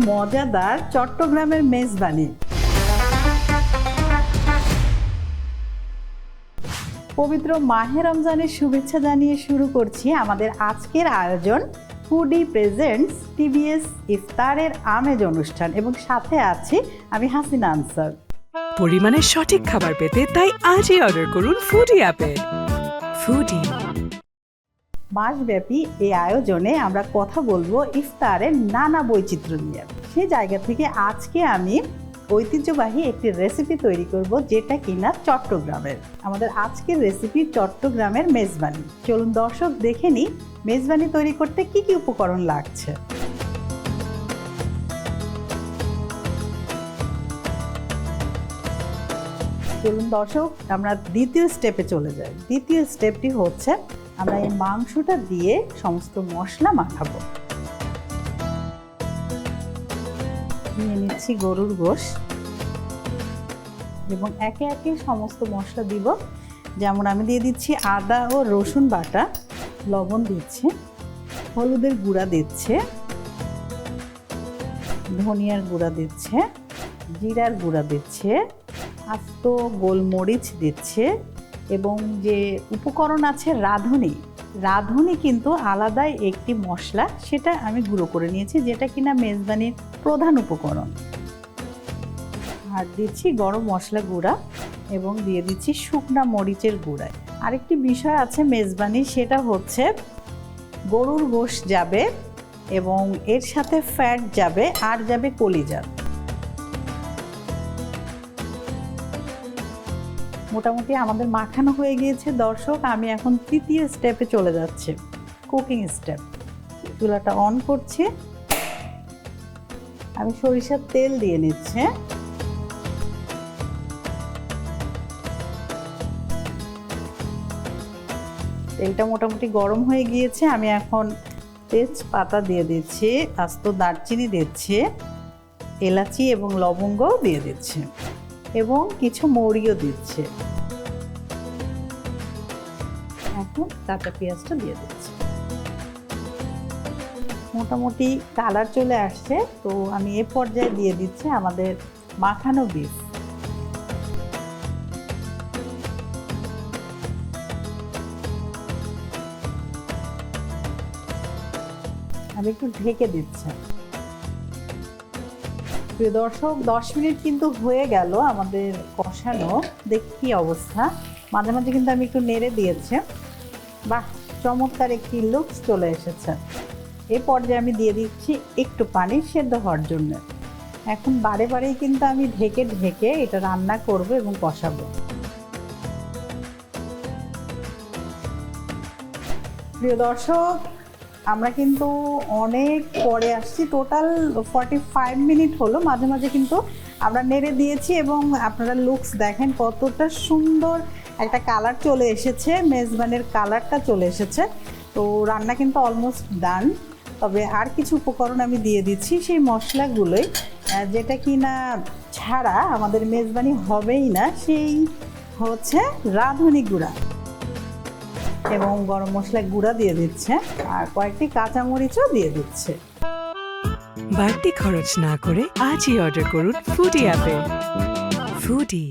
মজাদার চট্টগ্রামের মেজবানি। পবিত্র মাহে রমজানের শুভেচ্ছা জানিয়ে শুরু করছি আমাদের আজকের আয়োজন ফুডি প্রেজেন্টস টিবিএস ইফতারের আমেজ অনুষ্ঠান, এবং সাথে আছি আমি হাসিনা আনসার। পরিমাণের সঠিক খাবার পেতে তাই আজই অর্ডার করুন ফুডি অ্যাপে। ফুডি মাসব্যাপী এই আয়োজনে আমরা কথা বলবো ইফতারের নানা বৈচিত্র্য নিয়ে। সেই জায়গা থেকে আজকে আমি ঐতিহ্যবাহী একটি রেসিপি তৈরি করব, যেটা কিনা চট্টগ্রামের। আমাদের আজকের রেসিপি চট্টগ্রামের মেজবানি। চলুন দর্শক দেখে নিই মেজবানি তৈরি করতে কি কি উপকরণ লাগছে। চলুন দর্শক আমরা দ্বিতীয় স্টেপে চলে যাই। দ্বিতীয় স্টেপটি হচ্ছে আমরা এই মাংসটা দিয়ে সমস্ত মশলা মাখাবো। নিয়ে নিচ্ছি গরুর গোশ এবং একে একে সমস্ত মশলা দিব। যেমন আমি দিয়ে দিচ্ছি আদা ও রসুন বাটা, লবণ দিচ্ছি, হলুদের গুঁড়া দিচ্ছে, ধনিয়ার গুঁড়া দিচ্ছে, জিরার গুঁড়া দিচ্ছে, আস্ত গোলমরিচ দিচ্ছে, এবং যে উপকরণ আছে রাঁধুনি কিন্তু আলাদাই একটি মশলা, সেটা আমি গুঁড়ো করে নিয়েছি, যেটা কিনা মেজবানির প্রধান উপকরণ। আর দিচ্ছি গরম মশলা গুঁড়া এবং দিয়ে দিচ্ছি শুকনা মরিচের গুঁড়া। আরেকটি বিষয় আছে মেজবানি, সেটা হচ্ছে গরুর গোশ যাবে এবং এর সাথে ফ্যাট যাবে আর যাবে কলিজা। মোটামুটি আমাদের মাখানো হয়ে গিয়েছে দর্শক। আমি এখন তৃতীয় স্টেপে চলে যাচ্ছি, কুকিং স্টেপ। চুলাটা অন করছি, আমি সরিষার তেল দিয়ে নিচ্ছি। তেলটা মোটামুটি গরম হয়ে গিয়েছে। আমি এখন তেজপাতা দিয়ে দিচ্ছি, আস্ত দারচিনি দিচ্ছি, এলাচি এবং লবঙ্গ দিয়ে দিচ্ছি এবং কিছু মৌরিও দিচ্ছে। এখন কাঁচা পেঁয়াজটা দিয়ে দিচ্ছি। মোটামুটি কালার চলে আসছে, তো আমি এ পর্যায়ে দিয়ে দিচ্ছি আমাদের মাখানো বিফ। আমি একটু ঢেকে দিচ্ছি। প্রিয় দর্শক, 10 মিনিট কিন্তু হয়ে গেল আমাদের কষানো। দেখি কি অবস্থা। মাঝে মাঝে কিন্তু আমি একটু নেড়ে দিয়েছি। বাহ, চমৎকার একটি লুকস চলে এসেছে। এই পর্যায়ে আমি দিয়ে দিচ্ছি একটু পানি সেদ্ধ হওয়ার জন্য। এখন বারে বারেই কিন্তু আমি ঢেকে ঢেকে এটা রান্না করব এবং কষাবো। প্রিয় দর্শক, আমরা কিন্তু অনেক পরে আসছি, টোটাল 45 মিনিট হলো। মাঝে মাঝে কিন্তু আমরা নেড়ে দিয়েছি এবং আপনারা লুকস দেখেন কতটা সুন্দর একটা কালার চলে এসেছে, মেজবানের কালারটা চলে এসেছে। তো রান্না কিন্তু অলমোস্ট ডান। তবে আর কিছু উপকরণ আমি দিয়ে দিচ্ছি, সেই মশলাগুলোই, যেটা কি না ছাড়া আমাদের মেজবানি হবেই না, সেই হচ্ছে রাঁধুনি গুঁড়া এবং গরম মশলা গুঁড়া দিয়ে দিচ্ছে, আর কয়েকটি কাঁচামরিচও দিয়ে দিচ্ছে। বাড়তি খরচ না করে আজই অর্ডার করুন ফুডি অ্যাপে। ফুডি।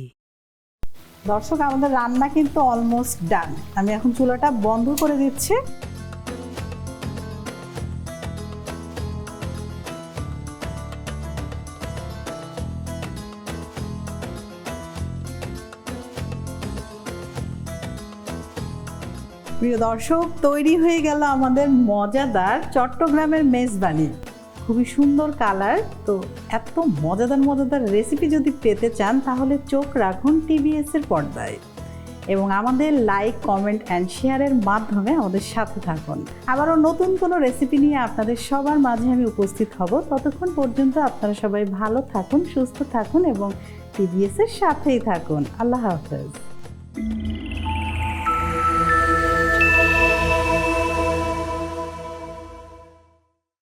দর্শক, আমাদের রান্না কিন্তু অলমোস্ট ডান। আমি এখন চুলাটা বন্ধ করে দিচ্ছি। প্রিয় দর্শক, তৈরি হয়ে গেল আমাদের মজাদার চট্টগ্রামের মেজবানি। খুবই সুন্দর কালার। তো এত মজাদার রেসিপি যদি পেতে চান তাহলে চোখ রাখুন টিবিএস এর পর্দায় এবং আমাদের লাইক, কমেন্ট অ্যান্ড শেয়ারের মাধ্যমে আমাদের সাথে থাকুন। আবারও নতুন কোনো রেসিপি নিয়ে আপনাদের সবার মাঝে আমি উপস্থিত হব। ততক্ষণ পর্যন্ত আপনারা সবাই ভালো থাকুন, সুস্থ থাকুন এবং টিবিএস এর সাথেই থাকুন। আল্লাহ হাফেজ।